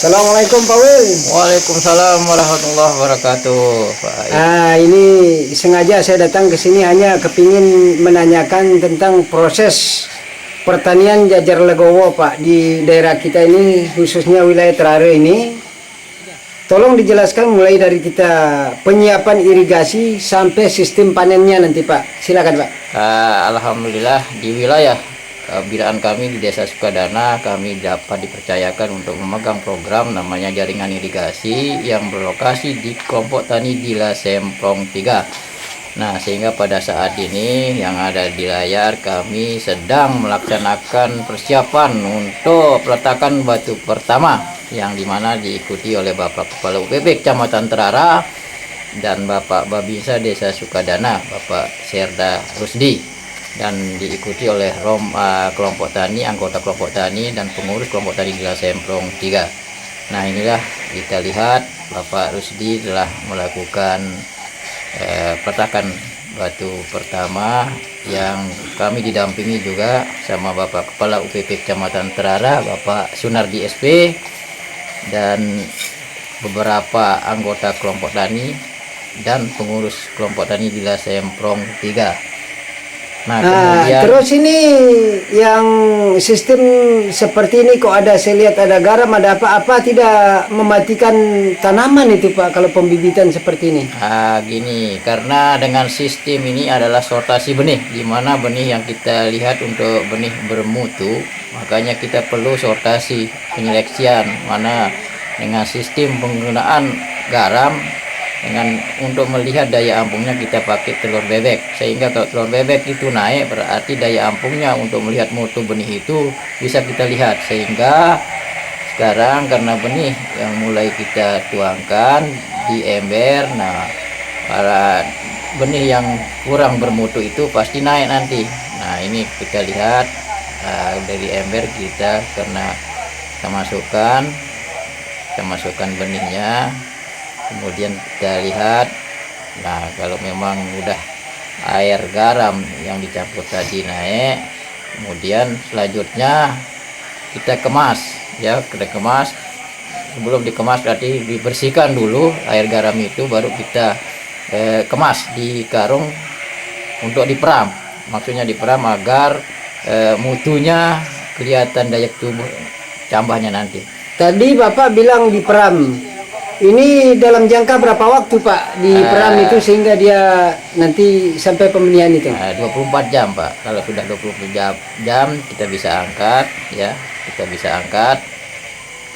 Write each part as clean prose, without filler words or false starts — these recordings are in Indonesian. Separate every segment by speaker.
Speaker 1: Assalamualaikum Pak Wil.
Speaker 2: Waalaikumsalam warahmatullahi wabarakatuh, Pak Aib.
Speaker 1: Ini sengaja saya datang ke sini hanya kepingin menanyakan tentang proses pertanian jajar legowo Pak di daerah kita ini, khususnya wilayah Terare ini. Tolong dijelaskan mulai dari kita penyiapan irigasi sampai sistem panennya nanti Pak. Silakan Pak.
Speaker 2: Alhamdulillah di wilayah binaan kami di Desa Sukadana, kami dapat dipercayakan untuk memegang program namanya jaringan irigasi yang berlokasi di kelompok tani Dila Semprong 3. Nah, sehingga pada saat ini yang ada di layar kami sedang melaksanakan persiapan untuk peletakan batu pertama yang dimana diikuti oleh Bapak Kepala UPP Kecamatan Terara dan Bapak Babinsa Desa Sukadana, Bapak Serda Rusdi, dan diikuti oleh kelompok tani, anggota kelompok tani dan pengurus kelompok tani Dila Semprong 3. Nah, inilah kita lihat Bapak Rusdi telah melakukan peletakan batu pertama yang kami didampingi juga sama Bapak Kepala UPP Kecamatan Terara, Bapak Sunardi SP, dan beberapa anggota kelompok tani dan pengurus kelompok tani Dila Semprong 3. Nah, kemudian
Speaker 1: Terus ini yang sistem seperti ini kok ada, saya lihat ada garam, ada apa-apa, tidak mematikan tanaman itu Pak kalau pembibitan seperti ini?
Speaker 2: Gini, karena dengan sistem ini adalah sortasi benih, di mana benih yang kita lihat untuk benih bermutu, makanya kita perlu sortasi penyeleksian, mana dengan sistem penggunaan garam untuk melihat daya ampungnya kita pakai telur bebek, sehingga kalau telur bebek itu naik berarti daya ampungnya untuk melihat mutu benih itu bisa kita lihat. Sehingga sekarang karena benih yang mulai kita tuangkan di ember, nah para benih yang kurang bermutu itu pasti naik nanti. Nah, ini kita lihat dari ember kita karena kita masukkan benihnya. Kemudian kita lihat, nah kalau memang udah air garam yang dicampur tadi naik, kemudian selanjutnya kita kemas, ya kita kemas. Sebelum dikemas berarti dibersihkan dulu air garam itu, baru kita kemas di karung untuk diperam. Maksudnya diperam agar mutunya kelihatan daya tumbuh tambahnya nanti.
Speaker 1: Tadi Bapak bilang diperam. Ini dalam jangka berapa waktu Pak diperam itu sehingga dia nanti sampai pembenihan itu?
Speaker 2: 24 jam Pak. Kalau sudah 24 jam kita bisa angkat, ya kita bisa angkat.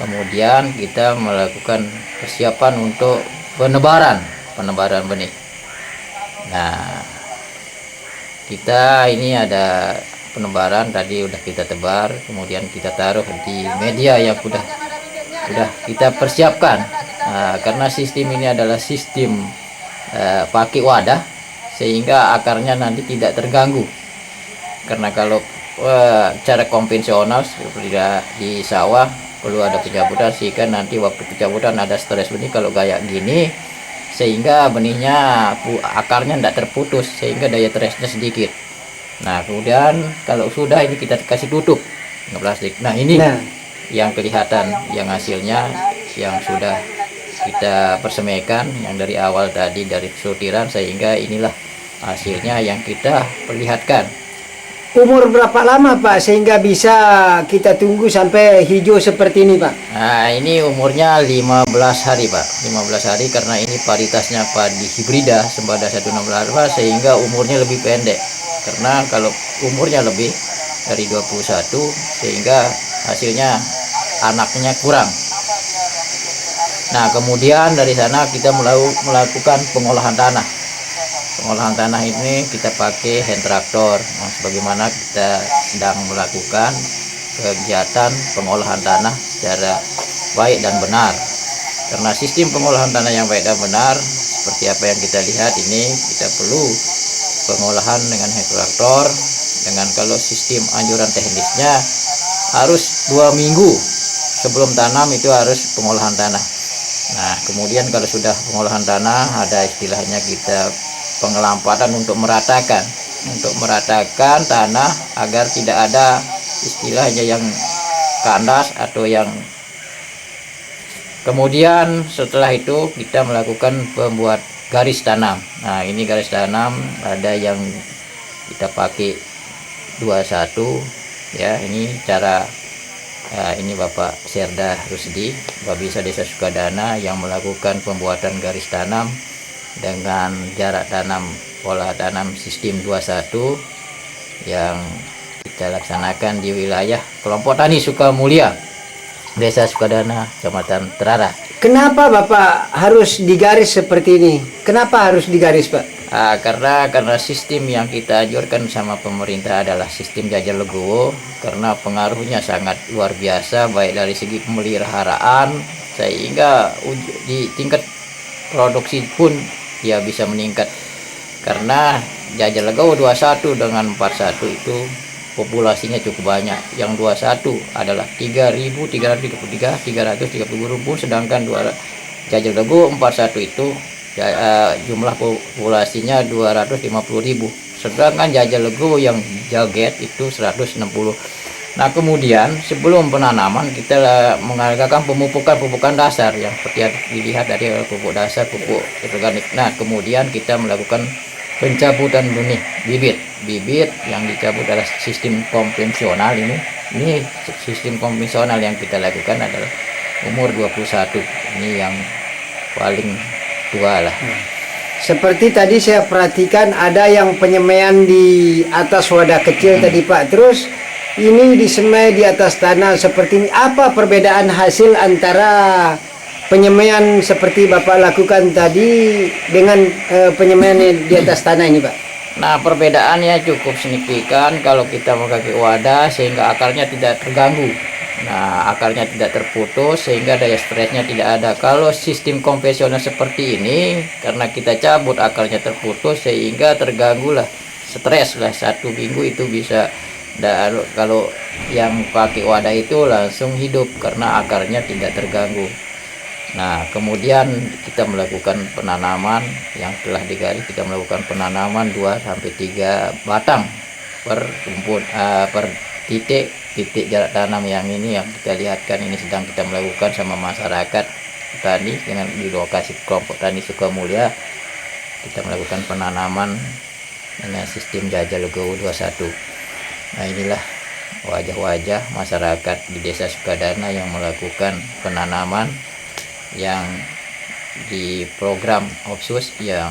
Speaker 2: Kemudian kita melakukan persiapan untuk penebaran benih. Nah, kita ini ada penebaran tadi udah kita tebar, kemudian kita taruh di media yang udah kita persiapkan. Karena sistem ini adalah sistem pakai wadah, sehingga akarnya nanti tidak terganggu. Karena kalau cara konvensional seperti di sawah perlu ada pencabutan, sehingga nanti waktu pencabutan ada stres benih kalau kayak gini, sehingga benihnya akarnya tidak terputus, sehingga daya stresnya sedikit. Nah, kemudian kalau sudah ini kita kasih tutup plastik. Nah, ini yang kelihatan, yang hasilnya yang sudah kita persemaikan yang dari awal tadi dari sortiran, sehingga inilah hasilnya yang kita perlihatkan.
Speaker 1: Umur berapa lama Pak sehingga bisa kita tunggu sampai hijau seperti ini Pak?
Speaker 2: Nah, ini umurnya 15 hari Pak, 15 hari karena ini paritasnya padi hibrida Sembada 168, sehingga umurnya lebih pendek. Karena kalau umurnya lebih dari 21, sehingga hasilnya anaknya kurang. Nah, kemudian dari sana kita melakukan pengolahan tanah. Pengolahan tanah ini kita pakai hand traktor. Nah, sebagaimana kita sedang melakukan kegiatan pengolahan tanah secara baik dan benar. Karena sistem pengolahan tanah yang baik dan benar seperti apa yang kita lihat ini, kita perlu pengolahan dengan hand traktor. Dengan kalau sistem anjuran teknisnya harus 2 minggu sebelum tanam itu harus pengolahan tanah. Nah, kemudian kalau sudah pengolahan tanah, ada istilahnya kita pengelampatan untuk meratakan tanah agar tidak ada istilahnya yang kandas atau yang Kemudian setelah itu kita melakukan pembuat garis tanam. Nah, ini garis tanam ada yang kita pakai 21 ya. Ini cara ini Bapak Serda Rusdi, Babinsa Desa Sukadana, yang melakukan pembuatan garis tanam dengan jarak tanam pola tanam sistem 21 yang kita laksanakan di wilayah kelompok tani Sukamulya, Desa Sukadana, Kecamatan Terara.
Speaker 1: Kenapa Bapak harus digaris seperti ini? Kenapa harus digaris, Pak?
Speaker 2: Karena sistem yang kita anjurkan sama pemerintah adalah sistem jajal legowo, karena pengaruhnya sangat luar biasa baik dari segi pemeliharaan sehingga di tingkat produksi pun dia bisa meningkat, karena jajal legowo 21 dengan 41 itu populasinya cukup banyak. Yang 21 adalah 3.333 rumpun, sedangkan jajal legowo 41 itu jumlah populasinya 250.000, sedangkan jajal legowo yang jaget itu 160. Nah, kemudian sebelum penanaman kita mengadakan pemupukan dasar yang seperti yang dilihat dari pupuk dasar, pupuk organik. Nah, kemudian kita melakukan pencabutan benih bibit yang dicabut adalah sistem konvensional. Ini sistem konvensional yang kita lakukan adalah umur 21, ini yang paling tua lah.
Speaker 1: Seperti tadi saya perhatikan ada yang penyemaian di atas wadah kecil tadi, Pak. Terus ini disemai di atas tanah seperti ini. Apa perbedaan hasil antara penyemaian seperti Bapak lakukan tadi dengan penyemaian di atas tanah ini, Pak?
Speaker 2: Nah, perbedaannya cukup signifikan kalau kita memakai wadah sehingga akarnya tidak terganggu. Nah, akarnya tidak terputus sehingga daya stresnya tidak ada. Kalau sistem konvensional seperti ini, karena kita cabut akarnya terputus sehingga terganggu lah, stres lah, 1 minggu itu bisa. Kalau yang pakai wadah itu langsung hidup karena akarnya tidak terganggu. Nah, kemudian kita melakukan penanaman yang telah digali, kita melakukan penanaman 2-3 batang per rumpun, per titik jarak tanam. Yang ini yang kita lihatkan ini sedang kita melakukan sama masyarakat tani dengan di lokasi kelompok tani Sukamulya. Kita melakukan penanaman dengan sistem jajal legowo 21. Nah, inilah wajah-wajah masyarakat di Desa Sukadana yang melakukan penanaman yang di program OPSUS yang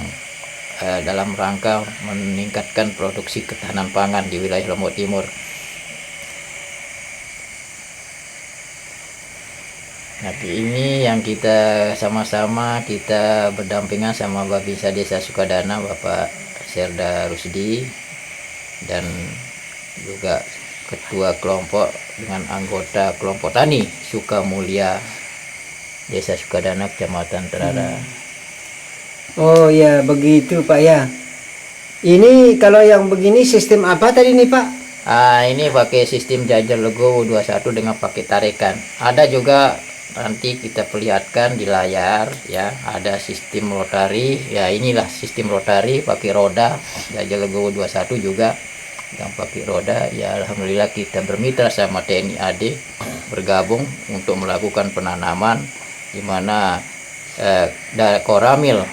Speaker 2: dalam rangka meningkatkan produksi ketahanan pangan di wilayah Lombok Timur. Nah, ini yang kita sama-sama kita berdampingan sama Babinsa Desa Sukadana, Bapak Serda Rusdi, dan juga ketua kelompok dengan anggota kelompok tani Sukamulya, Desa Sukadana, Kecamatan Terara.
Speaker 1: Oh ya, begitu Pak ya. Ini kalau yang begini sistem apa tadi nih, Pak?
Speaker 2: Ini pakai sistem jajal legowo 21 dengan pakai tarikan. Ada juga nanti kita perlihatkan di layar ya, ada sistem rotari. Ya, inilah sistem rotari pakai roda, jajal legowo 21 juga yang pakai roda. Ya, alhamdulillah kita bermitra sama TNI AD bergabung untuk melakukan penanaman, di mana Koramil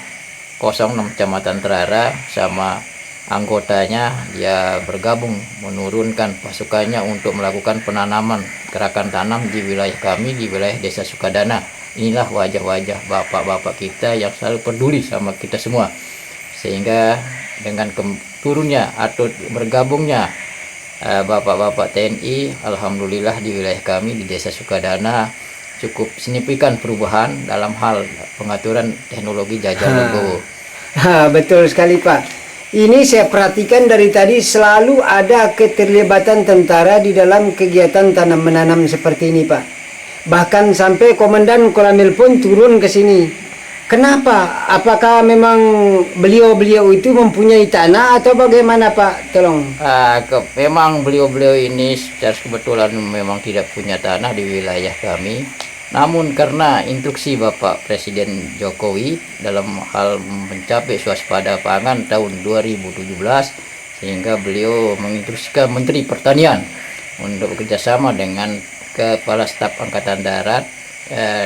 Speaker 2: 06 Kecamatan Terara sama anggotanya dia bergabung menurunkan pasukannya untuk melakukan penanaman gerakan tanam di wilayah kami, di wilayah Desa Sukadana. Inilah wajah-wajah bapak-bapak kita yang selalu peduli sama kita semua, sehingga dengan turunnya atau bergabungnya bapak-bapak TNI, alhamdulillah di wilayah kami di Desa Sukadana cukup signifikan perubahan dalam hal pengaturan teknologi jajal legowo.
Speaker 1: Betul sekali, Pak. Ini saya perhatikan dari tadi selalu ada keterlibatan tentara di dalam kegiatan tanam menanam seperti ini, Pak. Bahkan sampai Komandan Koramil pun turun ke sini. Kenapa? Apakah memang beliau-beliau itu mempunyai tanah atau bagaimana, Pak? Tolong.
Speaker 2: Memang beliau-beliau ini secara kebetulan memang tidak punya tanah di wilayah kami. Namun karena instruksi Bapak Presiden Jokowi dalam hal mencapai swasembada pangan tahun 2017, sehingga beliau menginstruksikan Menteri Pertanian untuk bekerjasama dengan Kepala Staf Angkatan Darat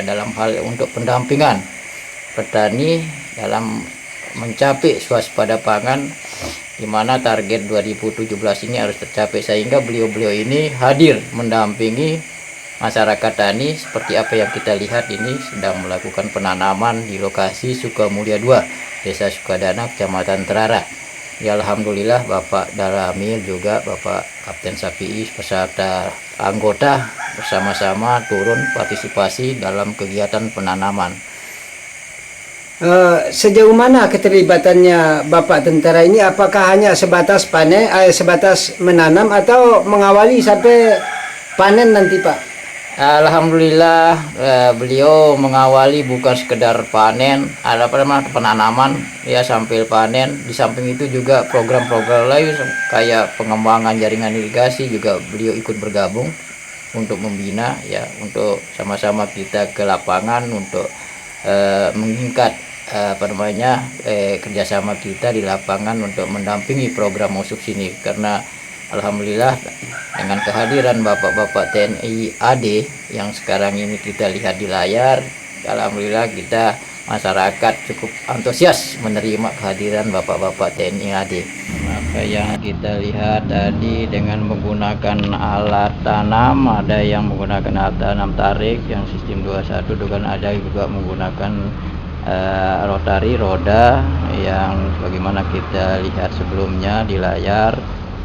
Speaker 2: dalam hal untuk pendampingan petani dalam mencapai swasembada pangan, di mana target 2017 ini harus tercapai, sehingga beliau-beliau ini hadir mendampingi masyarakat tani seperti apa yang kita lihat ini, sedang melakukan penanaman di lokasi Sukamulya 2, Desa Sukadana, Kecamatan Terara. Ya, alhamdulillah Bapak Dalamil juga Bapak Kapten Sapi'i beserta anggota bersama-sama turun partisipasi dalam kegiatan penanaman.
Speaker 1: Sejauh mana keterlibatannya Bapak tentara ini? Apakah hanya sebatas panen, sebatas menanam, atau mengawali sampai panen nanti, Pak?
Speaker 2: Alhamdulillah beliau mengawali bukan sekedar panen, ada penanaman ya sambil panen. Di samping itu juga program-program lain kayak pengembangan jaringan irigasi juga beliau ikut bergabung untuk membina ya, untuk sama-sama kita ke lapangan untuk meningkat kerjasama kita di lapangan untuk mendampingi program musuh sini. Karena alhamdulillah dengan kehadiran bapak-bapak TNI AD yang sekarang ini kita lihat di layar, alhamdulillah kita masyarakat cukup antusias menerima kehadiran bapak-bapak TNI AD. Apa yang kita lihat tadi dengan menggunakan alat tanam, ada yang menggunakan alat tanam tarik yang sistem 21, dengan ada juga menggunakan rotari roda yang bagaimana kita lihat sebelumnya di layar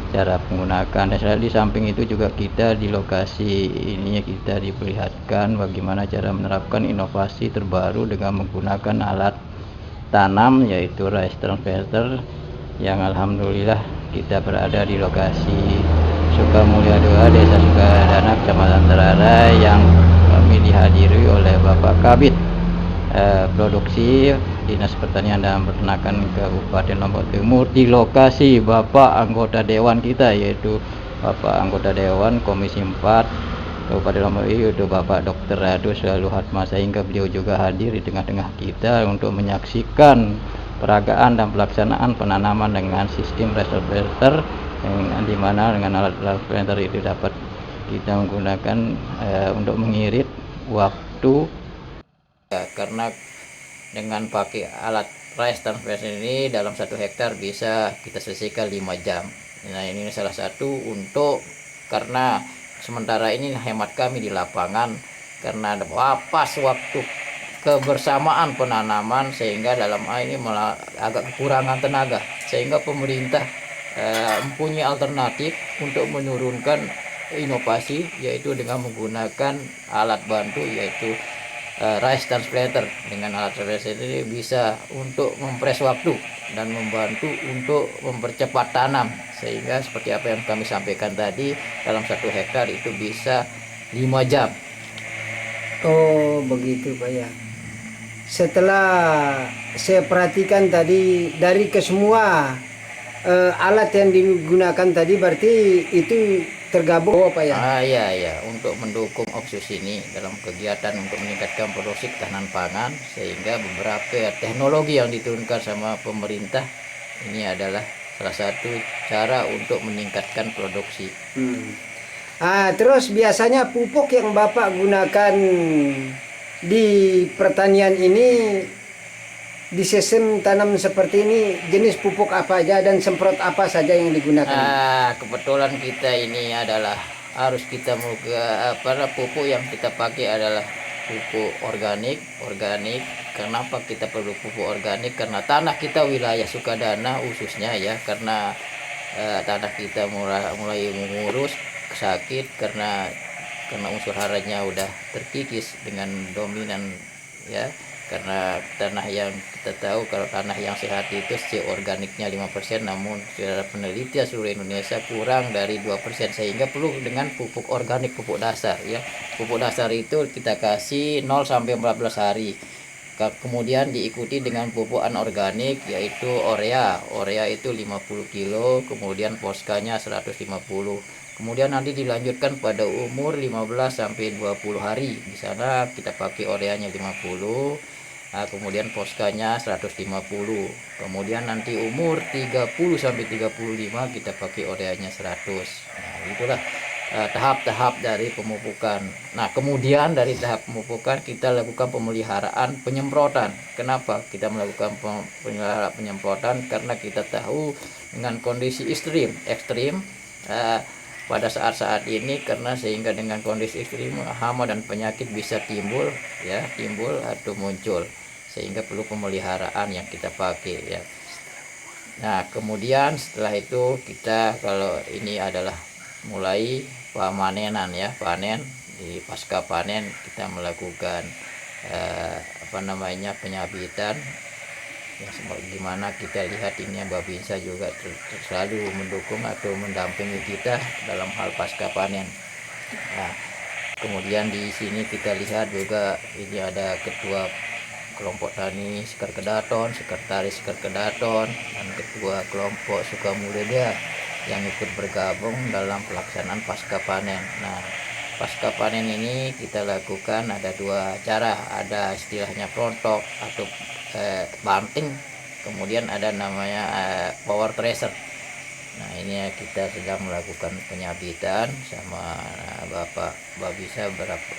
Speaker 2: cara menggunakan. Dan di samping itu juga kita di lokasi ini kita diperlihatkan bagaimana cara menerapkan inovasi terbaru dengan menggunakan alat tanam, yaitu rice transfer, yang alhamdulillah kita berada di lokasi Sukamulya 2, Desa Sukadana, Kecamatan Terara, yang kami dihadiri oleh Bapak Kabid Produksi Dinas Pertanian dan Peternakan Kabupaten Lombok Timur, di lokasi Bapak anggota Dewan kita, yaitu Bapak anggota Dewan Komisi 4 Kabupaten Lombok, yaitu Bapak Dr. Radu Selalu Hatma, sehingga beliau juga hadir di tengah-tengah kita untuk menyaksikan peragaan dan pelaksanaan penanaman dengan sistem reservoir, yang dimana dengan alat reservoir itu dapat kita menggunakan untuk mengirit waktu. Karena dengan pakai alat rice transfer ini dalam 1 hektar bisa kita selesaikan 5 jam. Nah, ini salah satu untuk, karena sementara ini hemat kami di lapangan karena ada pas waktu kebersamaan penanaman, sehingga dalam hal ini malah agak kekurangan tenaga, sehingga pemerintah mempunyai alternatif untuk menurunkan inovasi, yaitu dengan menggunakan alat bantu, yaitu rice transplanter. Dengan alat transplanter ini bisa untuk mempres waktu dan membantu untuk mempercepat tanam, sehingga seperti apa yang kami sampaikan tadi, dalam 1 hektar itu bisa 5 jam.
Speaker 1: Oh begitu Pak ya. Setelah saya perhatikan tadi dari kesemua alat yang digunakan tadi, berarti itu tergabung Pak ya?
Speaker 2: Iya, untuk mendukung Opsus ini dalam kegiatan untuk meningkatkan produksi ketahanan pangan, sehingga beberapa teknologi yang diturunkan sama pemerintah ini adalah salah satu cara untuk meningkatkan produksi.
Speaker 1: Terus biasanya pupuk yang Bapak gunakan di pertanian ini, di sistem tanam seperti ini, jenis pupuk apa aja dan semprot apa saja yang digunakan?
Speaker 2: Kebetulan kita ini adalah harus kita pupuk yang kita pakai adalah pupuk organik. Kenapa kita perlu pupuk organik? Karena tanah kita wilayah Sukadana khususnya ya, karena tanah kita mulai mengurus sakit karena unsur haranya udah terkikis dengan dominan ya. Karena tanah yang kita tahu, kalau tanah yang sehat itu si organiknya 5%, namun secara penelitian seluruh Indonesia kurang dari 2%, sehingga perlu dengan pupuk organik, pupuk dasar ya. Pupuk dasar itu kita kasih 0 sampai 14 hari. Kemudian diikuti dengan pupuk anorganik, yaitu urea itu 50 kilo, kemudian poskanya 150. Kemudian nanti dilanjutkan pada umur 15 sampai 20 hari. Di sana kita pakai ureanya 50. Kemudian poskanya 150. Kemudian nanti umur 30 sampai 35 kita pakai ureanya 100. Nah, itulah tahap-tahap dari pemupukan. Nah, kemudian dari tahap pemupukan kita lakukan pemeliharaan penyemprotan. Kenapa kita melakukan pemeliharaan penyemprotan? Karena kita tahu dengan kondisi ekstrim pada saat-saat ini, karena sehingga dengan kondisi ekstrim hama dan penyakit bisa timbul atau muncul, sehingga perlu pemeliharaan yang kita pakai ya. Nah, kemudian setelah itu kita, kalau ini adalah mulai pemanenan ya, panen. Di pasca panen kita melakukan penyabitan ya, gimana kita lihat ini Babinsa juga selalu mendukung atau mendampingi kita dalam hal pasca panen. Nah, kemudian di sini kita lihat juga ini ada ketua kelompok tani Sekar Kedaton, sekretaris Sekar Kedaton, dan ketua kelompok Sukamulya yang ikut bergabung dalam pelaksanaan pasca panen. Nah, pasca panen ini kita lakukan ada dua cara, ada istilahnya rontok atau banting, kemudian ada namanya power thresher. Nah, ini kita sedang melakukan penyabitan sama Bapak Babisa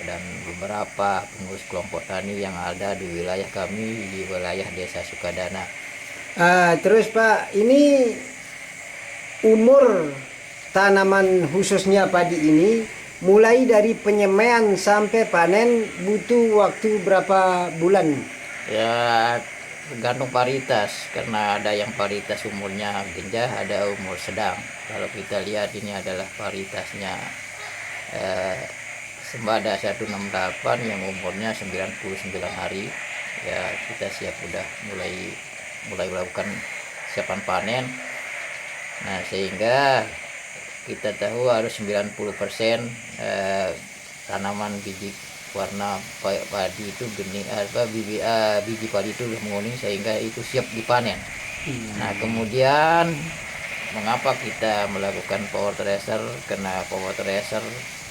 Speaker 2: dan beberapa pengurus kelompok tani yang ada di wilayah kami, di wilayah Desa Sukadana.
Speaker 1: Terus Pak, ini umur tanaman khususnya padi ini mulai dari penyemaian sampai panen butuh waktu berapa bulan?
Speaker 2: Ya, tergantung varietas, karena ada yang varietas umurnya genjah, ada umur sedang. Kalau kita lihat ini adalah varietasnya Sembada 168 yang umurnya 99 hari ya, kita siap udah mulai melakukan siapan panen. Nah, sehingga kita tahu harus 90% tanaman biji warna padi itu bening biji padi itu menguning, sehingga itu siap dipanen. Nah, kemudian mengapa kita melakukan power thresher? Karena power thresher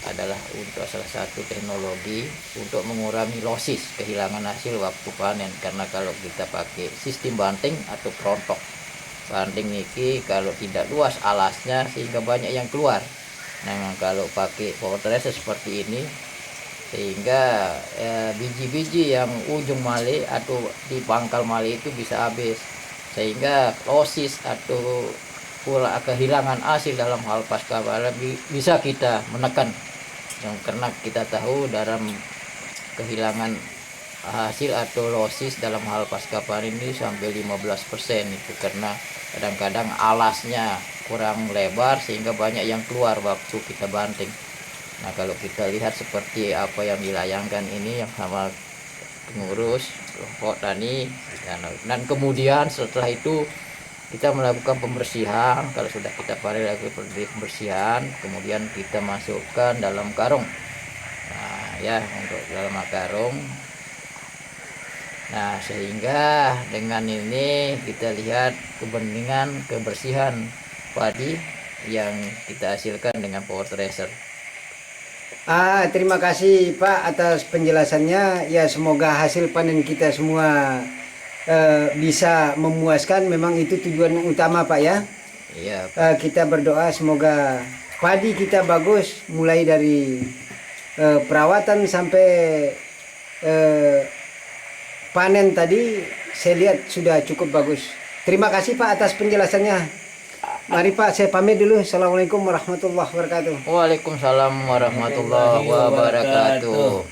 Speaker 2: adalah untuk salah satu teknologi untuk mengurangi losis, kehilangan hasil waktu panen. Karena kalau kita pakai sistem banting atau perontok, banting niki kalau tidak luas alasnya sehingga banyak yang keluar. Nah, kalau pakai power thresher seperti ini, sehingga biji-biji yang ujung mali atau di pangkal mali itu bisa habis, sehingga losis atau pula kehilangan hasil dalam hal pasca panen bisa kita menekan. Karena kita tahu dalam kehilangan hasil atau losis dalam hal pasca panen ini sampai 15% itu, karena kadang-kadang alasnya kurang lebar sehingga banyak yang keluar waktu kita banting. Nah, kalau kita lihat seperti apa yang dilayangkan ini yang sama pengurus kelompok tani, dan kemudian setelah itu kita melakukan pembersihan. Kalau sudah kita panen lagi pembersihan, kemudian kita masukkan dalam karung. Nah, ya, untuk dalam karung. Nah, sehingga dengan ini kita lihat kebersihan padi yang kita hasilkan dengan power thresher.
Speaker 1: Terima kasih Pak atas penjelasannya. Ya, semoga hasil panen kita semua bisa memuaskan. Memang itu tujuan utama Pak ya.
Speaker 2: Iya.
Speaker 1: Kita berdoa semoga padi kita bagus, mulai dari perawatan sampai panen tadi. Saya lihat sudah cukup bagus. Terima kasih Pak atas penjelasannya. Mari Pak, saya pamit dulu. Assalamualaikum warahmatullahi wabarakatuh.
Speaker 2: Waalaikumsalam warahmatullahi wabarakatuh.